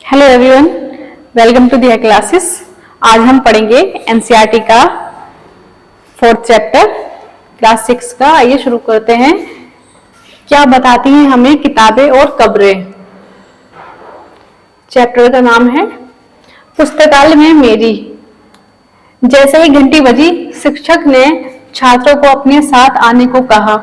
Hello everyone, welcome to their classes. आज हम पढ़ेंगे एनसीईआरटी का फोर्थ चैप्टर क्लास 6 का। आइए शुरू करते हैं। क्या बताती हैं हमें किताबें और कब्रें। चैप्टर का नाम है पुस्तकालय में मेरी। जैसे ही घंटी बजी, शिक्षक ने छात्रों को अपने साथ आने को कहा।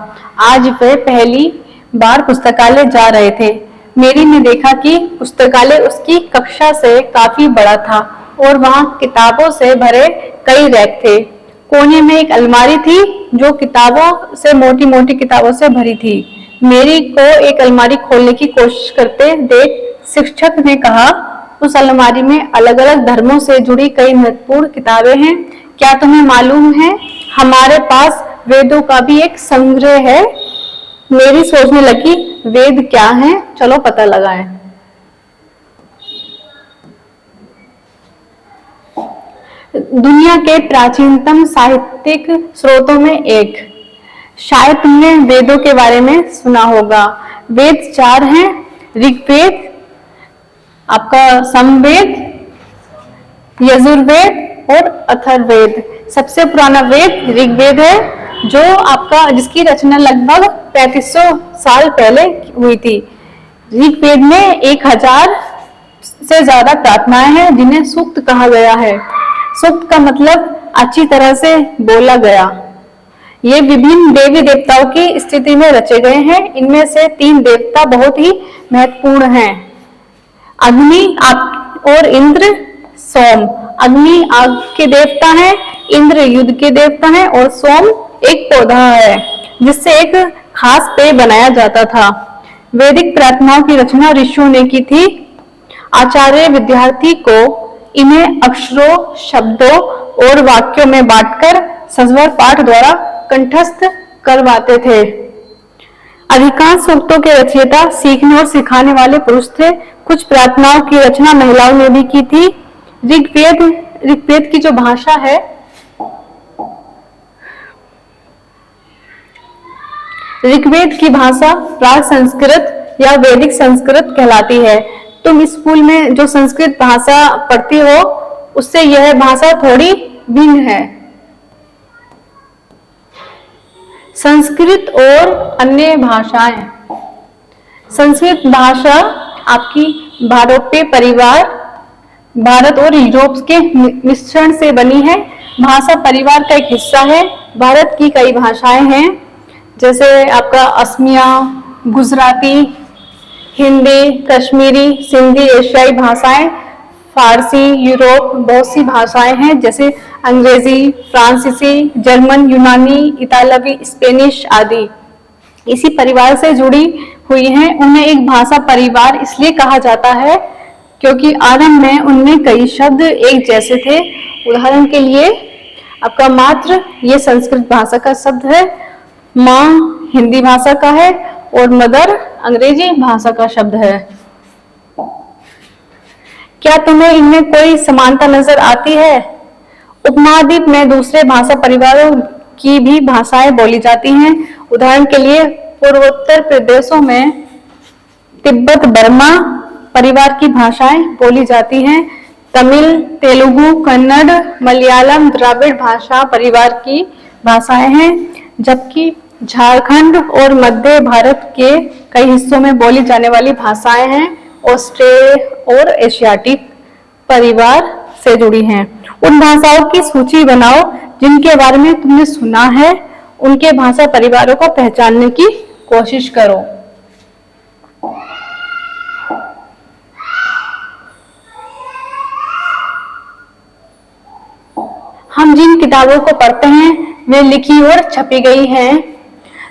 आज वे पहली बार पुस्तकालय जा रहे थे। मेरी ने देखा कि पुस्तकालय उसकी कक्षा से काफी बड़ा था और वहां किताबों से भरे कई रैक थे। कोने में एक अलमारी थी जो किताबों से मोटी मोटी किताबों से भरी थी। मेरी को एक अलमारी खोलने की कोशिश करते देख शिक्षक ने कहा, उस अलमारी में अलग अलग धर्मों से जुड़ी कई महत्वपूर्ण किताबें हैं। क्या तुम्हें मालूम है, हमारे पास वेदों का भी एक संग्रह है। मेरी सोचने लगी, वेद क्या है, चलो पता लगाएं। दुनिया के प्राचीनतम साहित्यिक स्रोतों में एक। शायद तुमने वेदों के बारे में सुना होगा। वेद 4 हैं, ऋग्वेद, आपका समवेद, यजुर्वेद और अथर्ववेद। सबसे पुराना वेद ऋग्वेद है, जो आपका जिसकी रचना लगभग 3500 साल पहले हुई थी। ऋग्वेद में 1000 से ज्यादा प्रार्थनाएं हैं जिन्हें सूक्त कहा गया है। सूक्त का मतलब अच्छी तरह से बोला गया। ये विभिन्न देवी देवताओं की स्थिति में रचे गए हैं। इनमें से 3 देवता बहुत ही महत्वपूर्ण हैं, अग्नि और इंद्र, सोम। अग्नि आग के देवता हैं, इंद्र युद्ध के देवता हैं और सोम एक पौधा है जिससे एक खास पेय बनाया जाता था। वैदिक प्रार्थनाओं की रचना ऋषियों ने की थी। आचार्य विद्यार्थी को इन्हें अक्षरों, शब्दों और वाक्यों में बांटकर सस्वर पाठ द्वारा कंठस्थ करवाते थे। अधिकांश सूक्तों के रचयिता सीखने और सिखाने वाले पुरुष थे। कुछ प्रार्थनाओं की रचना महिलाओं ने भी की थी। ऋग्वेद की जो भाषा है, ऋग्वेद की भाषा प्राग संस्कृत या वैदिक संस्कृत कहलाती है। तुम स्कूल में जो संस्कृत भाषा पढ़ती हो उससे यह भाषा थोड़ी भिन्न है। संस्कृत और अन्य भाषाएं। संस्कृत भाषा आपकी भारतीय परिवार, भारत और यूरोप के मिश्रण से बनी है। भाषा परिवार का एक हिस्सा है। भारत की कई भाषाएं हैं, जैसे आपका असमिया, गुजराती, हिंदी, कश्मीरी, सिंधी, एशियाई भाषाएं, फारसी, यूरोप बहुत सी भाषाएं हैं, जैसे अंग्रेजी, फ्रांसीसी, जर्मन, यूनानी, इतालवी, स्पेनिश आदि इसी परिवार से जुड़ी हुई हैं। उन्हें एक भाषा परिवार इसलिए कहा जाता है क्योंकि आरंभ में उनमें कई शब्द एक जैसे थे। उदाहरण के लिए आपका मात्र ये संस्कृत भाषा का शब्द है, माँ हिंदी भाषा का है और मदर अंग्रेजी भाषा का शब्द है। क्या तुम्हें इनमें कोई समानता नजर आती है? उपमहाद्वीप में दूसरे भाषा परिवारों की भी भाषाएं बोली जाती हैं। उदाहरण के लिए पूर्वोत्तर प्रदेशों में तिब्बत बर्मा परिवार की भाषाएं बोली जाती हैं। तमिल, तेलुगु, कन्नड़, मलयालम द्राविड़ भाषा परिवार की भाषाएं हैं, जबकि झारखंड और मध्य भारत के कई हिस्सों में बोली जाने वाली भाषाएं हैं ऑस्ट्रेलिया और एशियाटिक परिवार से जुड़ी हैं। उन भाषाओं की सूची बनाओ जिनके बारे में तुमने सुना है। उनके भाषा परिवारों को पहचानने की कोशिश करो। हम जिन किताबों को पढ़ते हैं वे लिखी और छपी गई हैं।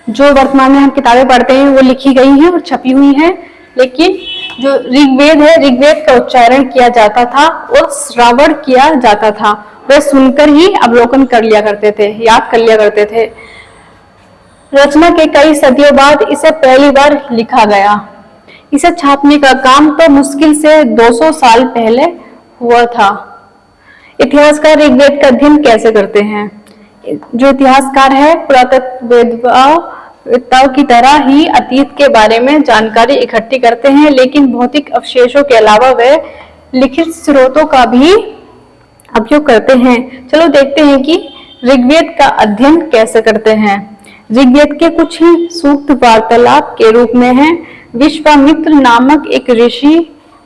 जो वर्तमान में हम किताबें पढ़ते हैं वो लिखी गई हैं और छपी हुई हैं, लेकिन जो ऋग्वेद है, ऋग्वेद का उच्चारण किया जाता था और श्रवण किया जाता था। वे सुनकर ही अवलोकन कर लिया करते थे, याद कर लिया करते थे। रचना के कई सदियों बाद इसे पहली बार लिखा गया। इसे छापने का काम तो मुश्किल से 200 साल पहले हुआ था। इतिहासकार ऋग्वेद का अध्ययन कैसे करते हैं? जो इतिहासकार है पुरातत्ववेत्ता वेदताओं की तरह ही अतीत के बारे में जानकारी इकट्ठी करते हैं, लेकिन भौतिक अवशेषों के अलावा वे लिखित स्रोतों का भी उपयोग करते हैं। चलो देखते हैं कि ऋग्वेद का अध्ययन कैसे करते हैं। ऋग्वेद के कुछ ही सूक्त वार्तालाप के रूप में हैं। विश्वामित्र नामक एक ऋषि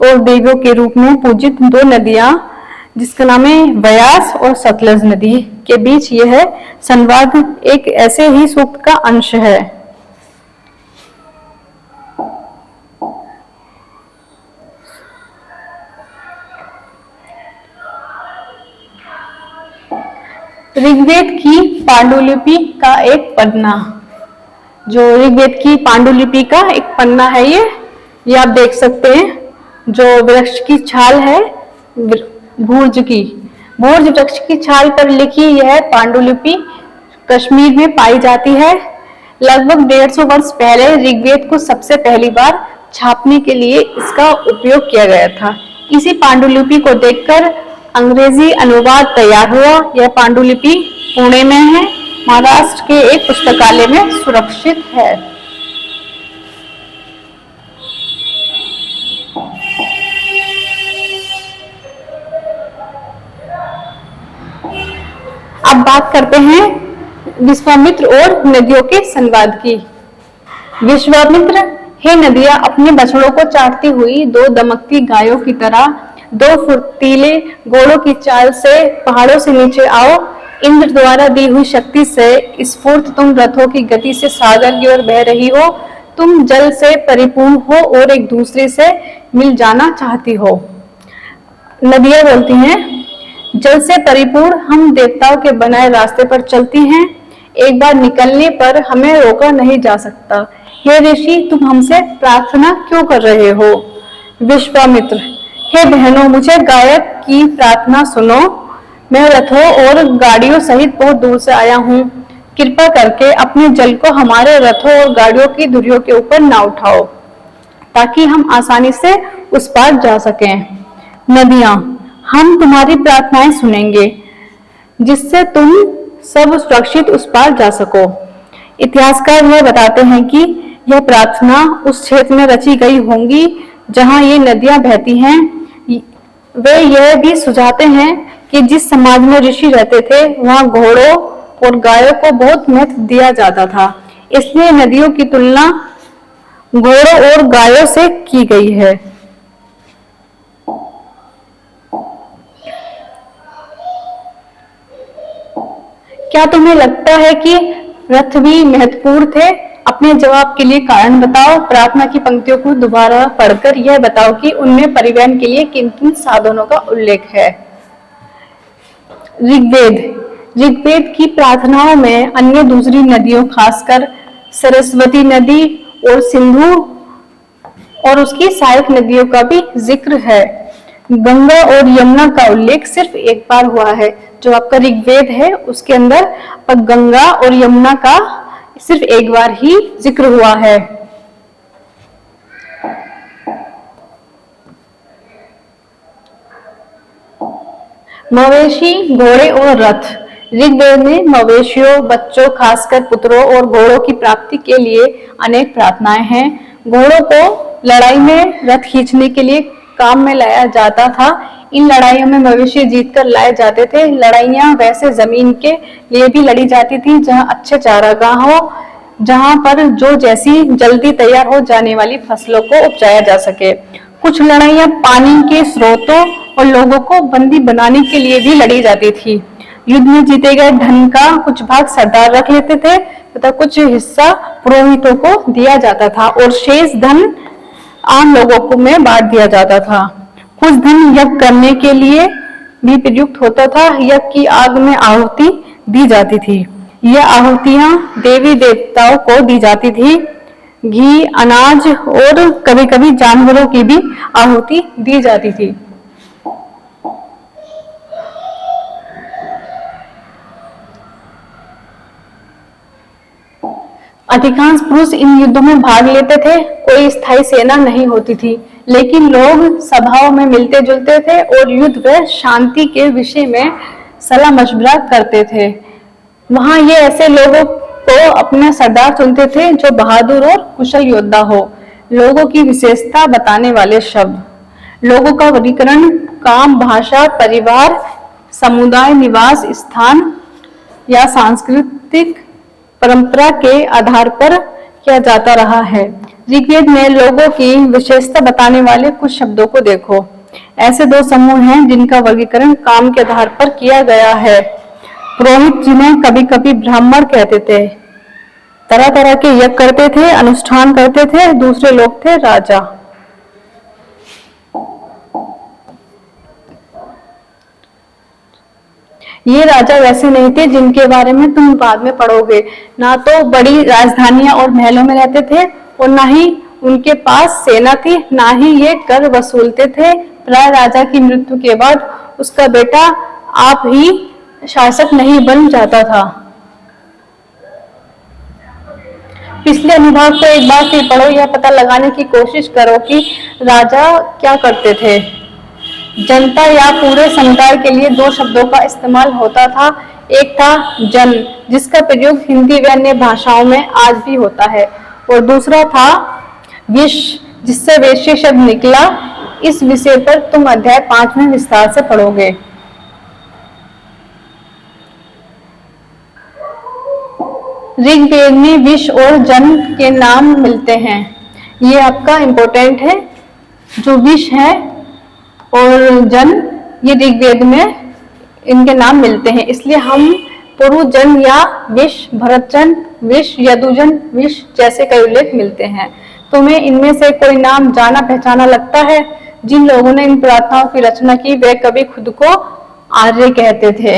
और देवियों के रूप में पूजित दो नदियां, जिसका नाम है व्यास और सतलज नदी, के बीच यह संवाद एक ऐसे ही सूक्त का अंश है। ऋग्वेद की पांडुलिपि का एक पन्ना, जो ऋग्वेद की पांडुलिपि का एक पन्ना है, ये आप देख सकते हैं। जो वृक्ष की छाल है, भूर्ज वृक्ष की छाल पर लिखी यह पांडुलिपि कश्मीर में पाई जाती है। लगभग 150 वर्ष पहले ऋग्वेद को सबसे पहली बार छापने के लिए इसका उपयोग किया गया था। इसी पांडुलिपि को देखकर अंग्रेजी अनुवाद तैयार हुआ। यह पांडुलिपि पुणे में है, महाराष्ट्र के एक पुस्तकालय में सुरक्षित है। अब बात करते हैं विश्वामित्र और नदियों के संवाद की। विश्वामित्र, हे नदियां, अपने बछड़ों को चाटती हुई दो दमकती गायों की तरह दो फुर्तीले घोड़ों की चाल से पहाड़ों से नीचे आओ। इंद्र द्वारा दी हुई शक्ति से स्फूर्त तुम रथों की गति से सागर की ओर बह रही हो। तुम जल से परिपूर्ण हो और एक दूसरे से मिल जाना चाहती हो। नदियां बोलती हैं, जल से परिपूर्ण हम देवताओं के बनाए रास्ते पर चलती हैं। एक बार निकलने पर हमें रोका नहीं जा सकता। हे ऋषि, तुम हमसे प्रार्थना क्यों कर रहे हो? विश्वामित्र, हे बहनों, मुझे गायक की प्रार्थना सुनो। मैं रथों और गाड़ियों सहित बहुत दूर से आया हूँ। कृपा करके अपने जल को हमारे रथों और गाड़ियों की धुरियों के ऊपर ना उठाओ, ताकि हम आसानी से उस पार जा सकें। नदियां, हम तुम्हारी प्रार्थनाएं सुनेंगे, जिससे तुम सब सुरक्षित उस पार जा सको। इतिहासकार यह बताते हैं कि यह प्रार्थना उस क्षेत्र में रची गई होंगी जहां ये नदियां बहती हैं। वे यह भी सुझाते हैं कि जिस समाज में ऋषि रहते थे, वहां घोड़ों और गायों को बहुत महत्व दिया जाता था, इसलिए नदियों की तुलना घोड़ों और गायों से की गई है। क्या तुम्हें लगता है कि रथ भी महत्वपूर्ण थे? अपने जवाब के लिए कारण बताओ। प्रार्थना की पंक्तियों को दोबारा पढ़कर यह बताओ कि उनमें परिवहन के लिए किन किन साधनों का उल्लेख है। ऋग्वेद की प्रार्थनाओं में अन्य दूसरी नदियों, खासकर सरस्वती नदी और सिंधु और उसकी सहायक नदियों का भी जिक्र है। गंगा और यमुना का उल्लेख सिर्फ एक बार हुआ है। जो आपका ऋग्वेद है उसके अंदर गंगा और यमुना का सिर्फ एक बार ही जिक्र हुआ है। मवेशी, घोड़े और रथ। ऋग्वेद में मवेशियों, बच्चों, खासकर पुत्रों और घोड़ों की प्राप्ति के लिए अनेक प्रार्थनाएं हैं। घोड़ों को लड़ाई में रथ खींचने के लिए काम में लाया जाता था। इन लड़ाइयों में मवेशी जीतकर लाए जाते थे। लड़ाइयां वैसे जमीन के लिए भी लड़ी जाती थी जहां अच्छे चारागाह हो, जहां पर जो जैसी जल्दी तैयार हो जाने वाली फसलों को उपजाया जा सके। कुछ लड़ाइयां पानी के स्रोतों और लोगों को बंदी बनाने के लिए भी लड़ी जाती थी। युद्ध में जीते गए धन का कुछ भाग सरदार रख लेते थे तथा कुछ हिस्सा पुरोहितों को दिया जाता था और शेष धन आम लोगों को में बांट दिया जाता था। कुछ धन यज्ञ करने के लिए भी प्रयुक्त होता था। यज्ञ की आग में आहुति दी जाती थी। यह आहुतियां देवी देवताओं को दी जाती थी। घी, अनाज और कभी कभी जानवरों की भी आहुति दी जाती थी। अधिकांश पुरुष इन युद्धों में भाग लेते थे। कोई स्थायी सेना नहीं होती थी, लेकिन लोग सभाओं में मिलते जुलते थे और युद्ध व शांति के विषय में सलाह मशवरा करते थे। वहां ये ऐसे लोगों को अपने सरदार चुनते थे जो बहादुर और कुशल योद्धा हो। लोगों की विशेषता बताने वाले शब्द। लोगों का वर्गीकरण काम, भाषा, परिवार, समुदाय, निवास स्थान या सांस्कृतिक परंपरा के आधार पर किया जाता रहा है। ऋग्वेद में लोगों की विशेषता बताने वाले कुछ शब्दों को देखो। ऐसे दो समूह हैं जिनका वर्गीकरण काम के आधार पर किया गया है। पुरोहित, जिन्हें कभी कभी ब्राह्मण कहते थे, तरह तरह के यज्ञ करते थे, अनुष्ठान करते थे। दूसरे लोग थे राजा। ये राजा वैसे नहीं थे जिनके बारे में तुम बाद में पढ़ोगे। ना तो बड़ी राजधानियां और महलों में रहते थे और ना ही उनके पास सेना थी, ना ही ये कर वसूलते थे। प्राय राजा की मृत्यु के बाद उसका बेटा आप ही शासक नहीं बन जाता था। पिछले अनुभाग को एक बार फिर पढ़ो, यह पता लगाने की कोशिश करो कि राजा क्या करते थे। जनता या पूरे समुदाय के लिए दो शब्दों का इस्तेमाल होता था। एक था जन, जिसका प्रयोग हिंदी व अन्य भाषाओं में आज भी होता है, और दूसरा था विश्व, जिससे वैश्य शब्द निकला। इस विषय पर तुम अध्याय 5 में विस्तार से पढ़ोगे। ऋग्वेद में विश्व और जन के नाम मिलते हैं। ये आपका इम्पोर्टेंट है। जो विश्व है और जन, ये ऋग्वेद में इनके नाम मिलते हैं, इसलिए हम पुरुजन या विश्व, भरतजन, विश्व, यदुजन, विश्व जैसे कई उल्लेख मिलते हैं। तुम्हें इनमें से कोई नाम जाना पहचाना लगता है? जिन लोगों ने इन प्रार्थनाओं की रचना की वे कभी खुद को आर्य कहते थे,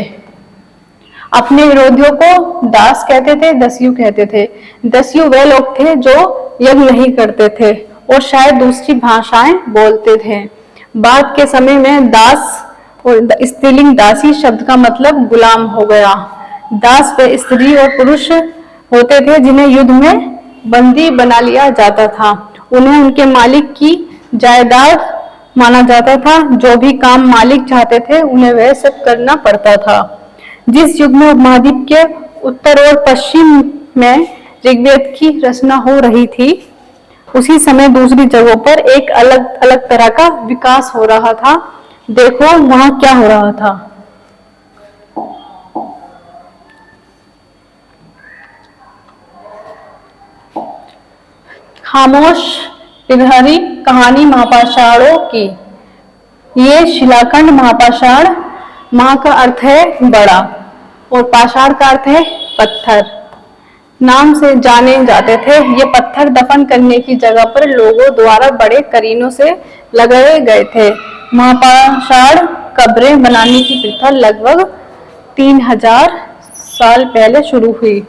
अपने विरोधियों को दास कहते थे, दस्यु कहते थे। दस्यु वे लोग थे जो यज्ञ नहीं करते थे और शायद दूसरी भाषाएं बोलते थे। बाद के समय में दास और स्त्रीलिंग दासी शब्द का मतलब गुलाम हो गया। दास वे स्त्री और पुरुष होते थे जिन्हें युद्ध में बंदी बना लिया जाता था। उन्हें उनके मालिक की जायदाद माना जाता था। जो भी काम मालिक चाहते थे उन्हें वह सब करना पड़ता था। जिस युग में उपमहाद्वीप के उत्तर और पश्चिम में ऋग्वेद की रचना हो रही थी, उसी समय दूसरी जगहों पर एक अलग अलग तरह का विकास हो रहा था। देखो वहां क्या हो रहा था। खामोश पिरहरी कहानी महापाषाणों की। ये शिलाखंड महापाषाण, महा का अर्थ है बड़ा और पाषाण का अर्थ है पत्थर, नाम से जाने जाते थे। ये पत्थर दफन करने की जगह पर लोगों द्वारा बड़े करीनों से लगाए गए थे। महापाषाण कब्रें बनाने की प्रथा लगभग 3000 साल पहले शुरू हुई।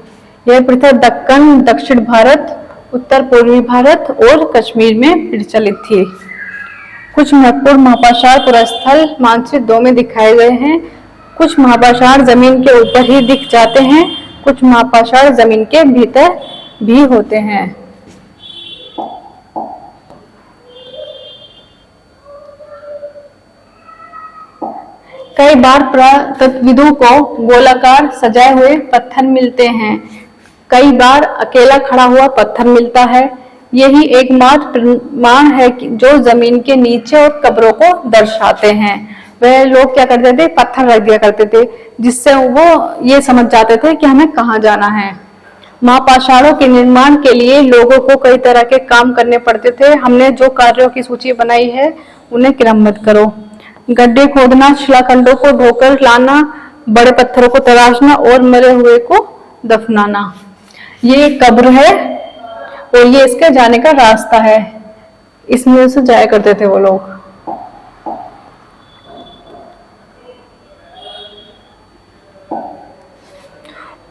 यह प्रथा दक्कन, दक्षिण भारत, उत्तर पूर्वी भारत और कश्मीर में प्रचलित थी। कुछ महत्वपूर्ण महापाषाण पुरस्थल मानचित्र 2 में दिखाए गए हैं। कुछ महापाषाण जमीन के ऊपर ही दिख जाते हैं, कुछ महापाषाण जमीन के भीतर भी होते हैं। कई बार पुरातत्वविदों को गोलाकार सजाए हुए पत्थर मिलते हैं, कई बार अकेला खड़ा हुआ पत्थर मिलता है। यही एकमात्र प्रमाण है कि जो जमीन के नीचे और कब्रों को दर्शाते हैं। वह लोग क्या करते थे, पत्थर रख दिया करते थे, जिससे वो ये समझ जाते थे कि हमें कहाँ जाना है। महापाषाणों के निर्माण के लिए लोगों को कई तरह के काम करने पड़ते थे। हमने जो कार्यों की सूची बनाई है उन्हें क्रमबद्ध करो। गड्ढे खोदना, शिलाखंडों को ढोकर लाना, बड़े पत्थरों को तराशना और मरे हुए को दफनाना। ये कब्र है और ये इसके जाने का रास्ता है। इसमें से जाया करते थे वो लोग।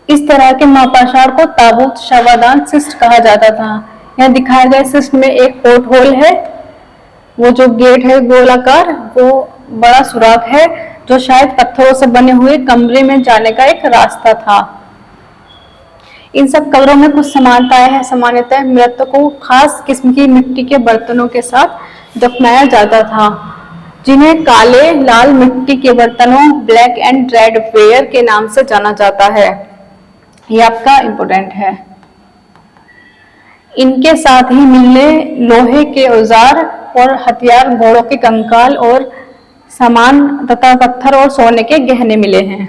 इस तरह के महापाषाण को ताबूत, शवादान, शिष्ट कहा जाता था। यहाँ दिखाए गए शिष्ट में एक पोर्ट होल है। वो जो गेट है गोलाकार, वो बड़ा सुराख है जो शायद पत्थरों से बने हुए कमरे में जाने का एक रास्ता था। इन सब कब्रों में कुछ समानताएं हैं। सामान्यतः मृतकों को खास किस्म की मिट्टी के बर्तनों के साथ दफनाया जाता था, जिन्हें काले लाल मिट्टी के बर्तनों, ब्लैक एंड रेड वेयर के नाम से जाना जाता है। ये आपका इम्पोर्टेंट है। इनके साथ ही मिलने लोहे के औजार और हथियार, घोड़ों के कंकाल और सामान तथा पत्थर और सोने के गहने मिले हैं।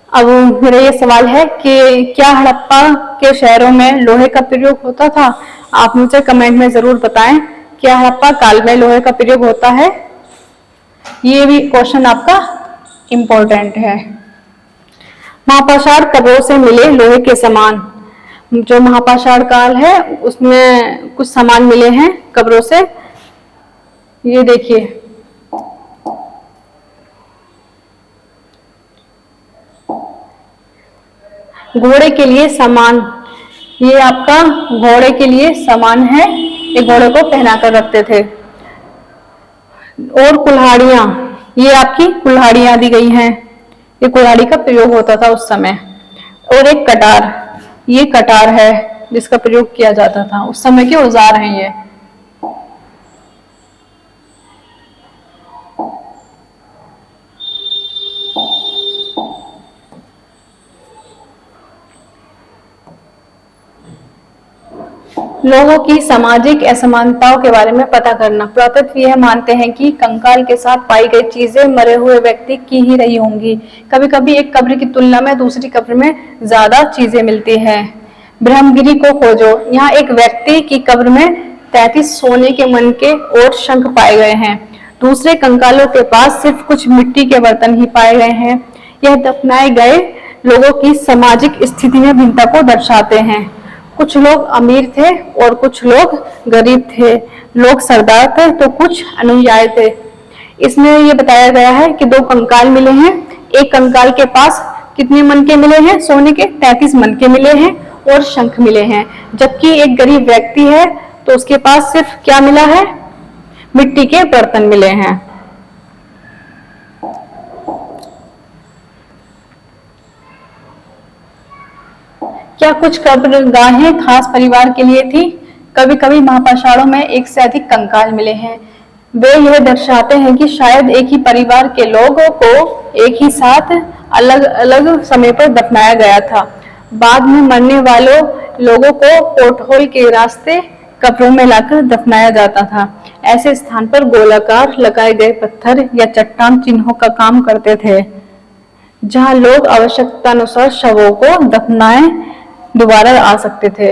अब मेरा ये सवाल है कि क्या हड़प्पा के शहरों में लोहे का प्रयोग होता था? आप मुझे कमेंट में जरूर बताएं, क्या हड़प्पा काल में लोहे का प्रयोग होता है? ये भी क्वेश्चन आपका इम्पोर्टेंट है। महापाषाण कब्रों से मिले लोहे के सामान, जो महापाषाण काल है उसमें कुछ सामान मिले हैं कब्रों से। ये देखिए, घोड़े के लिए सामान, ये आपका घोड़े के लिए सामान है, ये घोड़े को पहना कर रखते थे। और कुल्हाड़ियां, ये आपकी कुल्हाड़ियां दी गई हैं, ये कुल्हाड़ी का प्रयोग होता था उस समय। और एक कटार, ये कटार है जिसका प्रयोग किया जाता था, उस समय के औजार हैं ये। लोगों की सामाजिक असमानताओं के बारे में पता करना। पुरातत्व यह मानते हैं कि कंकाल के साथ पाई गई चीजें मरे हुए व्यक्ति की ही रही होंगी। कभी कभी एक कब्र की तुलना में दूसरी कब्र में ज्यादा चीजें मिलती हैं। ब्रह्मगिरी को खोजो, यहाँ एक व्यक्ति की कब्र में 33 सोने के मनके और शंख पाए गए हैं। दूसरे कंकालों के पास सिर्फ कुछ मिट्टी के बर्तन ही पाए गए हैं। यह दफनाए गए लोगों की सामाजिक स्थिति में भिन्नता को दर्शाते हैं। कुछ लोग अमीर थे और कुछ लोग गरीब थे, लोग सरदार थे तो कुछ अनुयायी थे। इसमें यह बताया गया है कि 2 कंकाल मिले हैं। एक कंकाल के पास कितने मनके मिले हैं? सोने के 33 मनके मिले हैं और शंख मिले हैं। जबकि एक गरीब व्यक्ति है तो उसके पास सिर्फ क्या मिला है? मिट्टी के बर्तन मिले हैं। क्या कुछ कब्रगाहें खास परिवार के लिए थी? कभी कभी महापाषाणों में एक से अधिक कंकाल मिले हैं। वे यह दर्शाते हैं कि शायद एक ही परिवार के लोगों को एक ही साथ अलग अलग समय पर दफनाया गया था। बाद में मरने वालों लोगों को पोर्टहोल के रास्ते कब्रों में लाकर दफनाया जाता था। ऐसे स्थान पर गोलाकार लगाए गए पत्थर या चट्टान चिन्हों का काम करते थे, जहां लोग आवश्यकतानुसार शवों को दफनाए दोबारा आ सकते थे।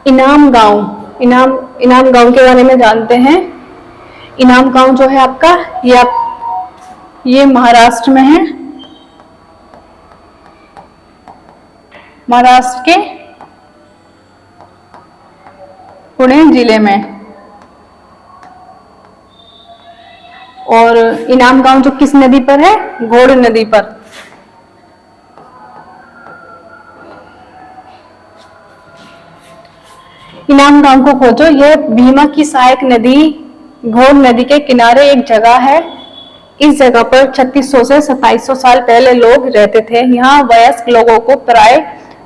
इनाम गांव, इनाम गांव के बारे में जानते हैं। इनाम गांव जो है आपका, ये महाराष्ट्र में है, महाराष्ट्र के पुणे जिले में। और इनाम गांव जो किस नदी पर है? घोड़ नदी पर। इनाम गांव को खोजो, यह भीमा की सहायक नदी घोड़ नदी के किनारे एक जगह है। इस जगह पर 3600 से 2700 साल पहले लोग रहते थे। यहाँ वयस्क लोगों को प्राय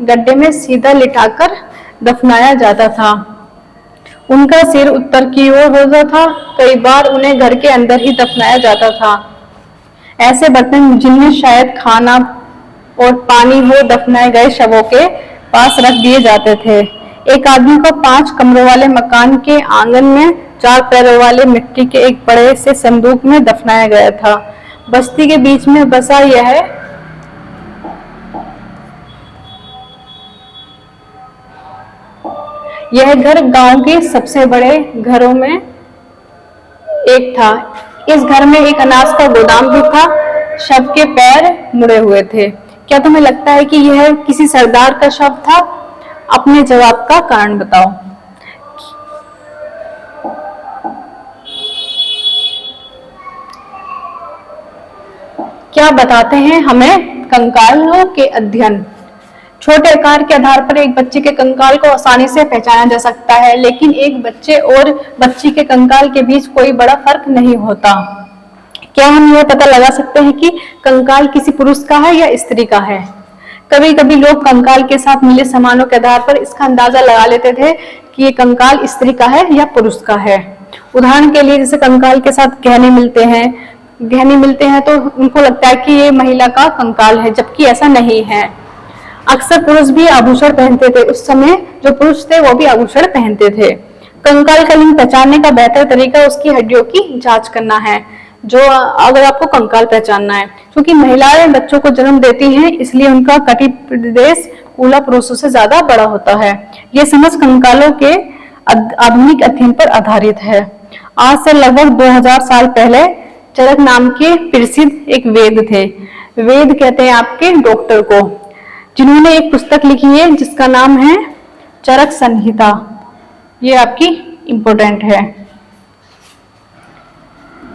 गड्ढे में सीधा लिटाकर दफनाया जाता था। उनका सिर उत्तर की ओर होता था। कई बार उन्हें घर के अंदर ही दफनाया जाता था। ऐसे बर्तन जिनमें शायद खाना और पानी हो दफनाए गए शवों के पास रख दिए जाते थे। एक आदमी को 5 कमरों वाले मकान के आंगन में 4 पैरों वाले मिट्टी के एक बड़े से संदूक में दफनाया गया था। बस्ती के बीच में बसा यह घर गांव के सबसे बड़े घरों में एक था। इस घर में एक अनाज का गोदाम भी था। शव के पैर मुड़े हुए थे। क्या तुम्हें लगता है कि यह किसी सरदार का शव था? अपने जवाब का कारण बताओ। क्या बताते हैं हमें कंकालों के अध्ययन? छोटे आकार के आधार पर एक बच्चे के कंकाल को आसानी से पहचाना जा सकता है, लेकिन एक बच्चे और बच्ची के कंकाल के बीच कोई बड़ा फर्क नहीं होता। क्या हम यह पता लगा सकते हैं कि कंकाल किसी पुरुष का है या स्त्री का है? कभी कभी लोग कंकाल के साथ मिले सामानों के आधार पर इसका अंदाजा लगा लेते थे कि ये कंकाल स्त्री का है या पुरुष का है। उदाहरण के लिए जैसे कंकाल के साथ गहने मिलते हैं गहने मिलते हैं तो उनको लगता है कि ये महिला का कंकाल है, जबकि ऐसा नहीं है। अक्सर पुरुष भी आभूषण पहनते थे, उस समय जो पुरुष थे वो भी आभूषण पहनते थे। कंकाल का लिंग पहचानने का बेहतर तरीका उसकी हड्डियों की जांच करना है। जो अगर आपको कंकाल पहचानना है, क्योंकि महिलाएं बच्चों को जन्म देती हैं, इसलिए उनका कटी प्रदेश कूला पुरुषों से ज्यादा बड़ा होता है। ये समझ कंकालों के आधुनिक अध्ययन पर आधारित है। आज से लगभग 2000 साल पहले चरक नाम के प्रसिद्ध एक वेद थे। वेद कहते हैं आपके डॉक्टर को, जिन्होंने एक पुस्तक लिखी है जिसका नाम है चरक संहिता। ये आपकी इंपॉर्टेंट है।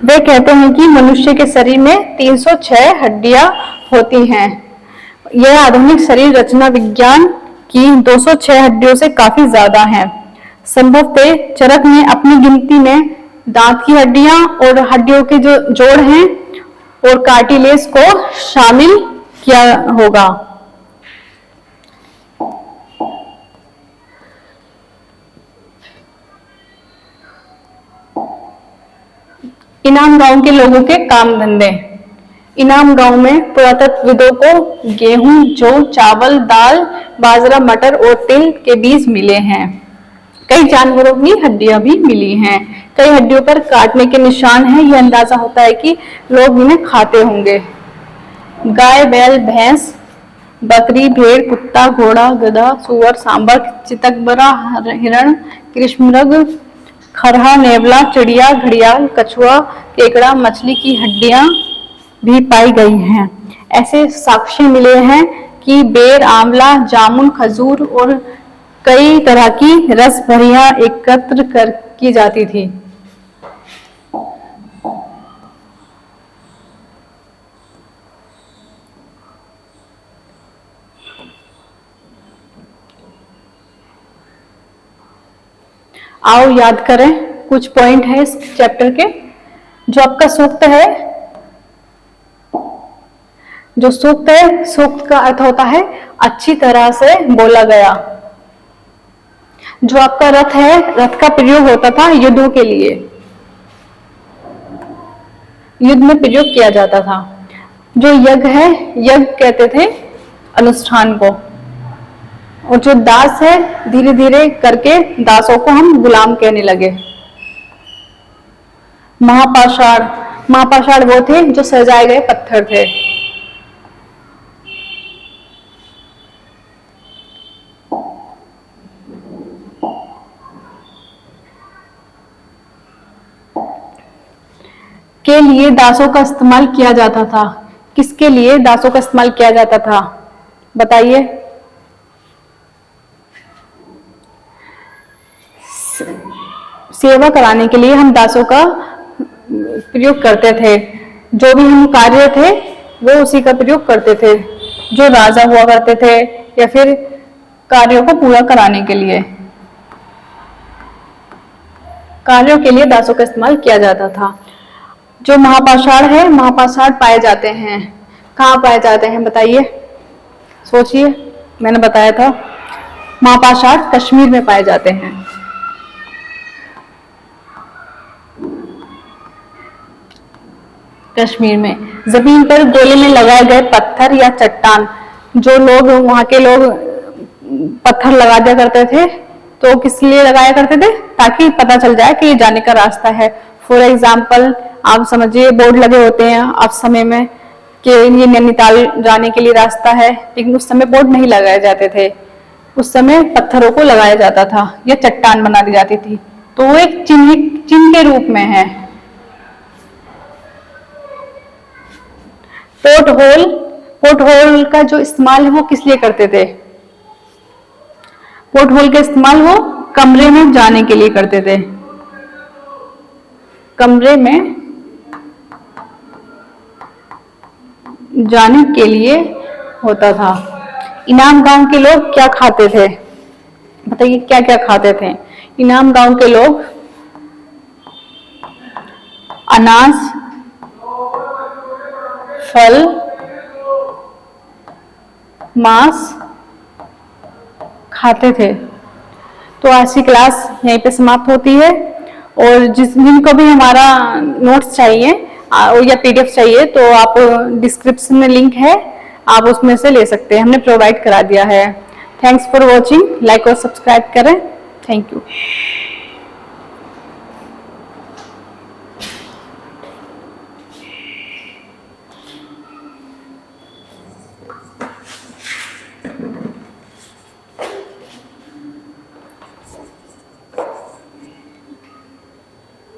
वे कहते हैं कि मनुष्य के शरीर में 306 हड्डियां होती हैं। यह आधुनिक शरीर रचना विज्ञान की 206 हड्डियों से काफी ज्यादा है। संभवतः चरक ने अपनी गिनती में दांत की हड्डियां और हड्डियों के जो जोड़ हैं और कार्टिलेज को शामिल किया होगा। इनाम गांव के लोगों के काम धंधे। इनाम गांव में पुरातत्वविदों को गेहूं, जौ, चावल, दाल, बाजरा, मटर और तिल के बीज मिले हैं। कई जानवरों की हड्डियां भी मिली हैं। कई हड्डियों पर काटने के निशान हैं। यह अंदाजा होता है कि लोग इन्हें खाते होंगे। गाय, बैल, भैंस, बकरी, भेड़, कुत्ता, घोड़ा, गधा, सुअर, सांबर, चितकबरा, हिरण, कृष्णमृग, खरहा, नेवला, चिड़िया, घड़ियाल, कछुआ, केकड़ा, मछली की हड्डियां भी पाई गई हैं। ऐसे साक्ष्य मिले हैं कि बेर, आंवला, जामुन, खजूर और कई तरह की रस भरियां एकत्र की जाती थी। आओ याद करें, कुछ पॉइंट है इस चैप्टर के। जो आपका सूक्त है, जो सूक्त है, सूक्त का अर्थ होता है अच्छी तरह से बोला गया। जो आपका रथ है, रथ का प्रयोग होता था युद्धों के लिए, युद्ध में प्रयोग किया जाता था। जो यज्ञ है, यज्ञ कहते थे अनुष्ठान को। और जो दास है, धीरे धीरे करके दासों को हम गुलाम कहने लगे। महापाषाण, महापाषाण वो थे जो सजाए गए पत्थर थे। के लिए दासों का इस्तेमाल किया जाता था। किसके लिए दासों का इस्तेमाल किया जाता था, बताइए। सेवा कराने के लिए हम दासों का प्रयोग करते थे। जो भी हम कार्य थे वो उसी का प्रयोग करते थे। जो राजा हुआ करते थे या फिर कार्यों को पूरा कराने के लिए, कार्यों के लिए दासों का इस्तेमाल किया जाता था। जो महापाषाण है, महापाषाण पाए जाते हैं, कहाँ पाए जाते हैं बताइए, सोचिए। मैंने बताया था महापाषाण कश्मीर में पाए जाते हैं। कश्मीर में जमीन पर गोले में लगाए गए पत्थर या चट्टान, जो लोग वहां के लोग पत्थर लगा दिया करते थे, तो किस लिए लगाया करते थे, ताकि पता चल जाए कि ये जाने का रास्ता है। फॉर एग्जाम्पल आप समझिए, बोर्ड लगे होते हैं अब समय में कि ये नैनीताल जाने के लिए रास्ता है, लेकिन उस समय बोर्ड नहीं लगाए जाते थे। उस समय पत्थरों को लगाया जाता था या चट्टान बना दी जाती थी, तो वो एक चिन्ह के रूप में है। पोर्ट होल, पोर्ट होल का जो इस्तेमाल है वो किस लिए करते थे, पोर्ट होल का इस्तेमाल वो कमरे में जाने के लिए करते थे। कमरे में जाने के लिए होता था। इनाम गांव के लोग क्या खाते थे, बताइए क्या क्या खाते थे। इनाम गांव के लोग अनाज, फल, मांस खाते थे। तो आज की क्लास यहीं पे समाप्त होती है। और जिनको भी हमारा नोट्स चाहिए, या PDF चाहिए तो आप डिस्क्रिप्शन में लिंक है, आप उसमें से ले सकते हैं, हमने प्रोवाइड करा दिया है। थैंक्स फॉर वॉचिंग, लाइक और सब्सक्राइब करें। Thank you.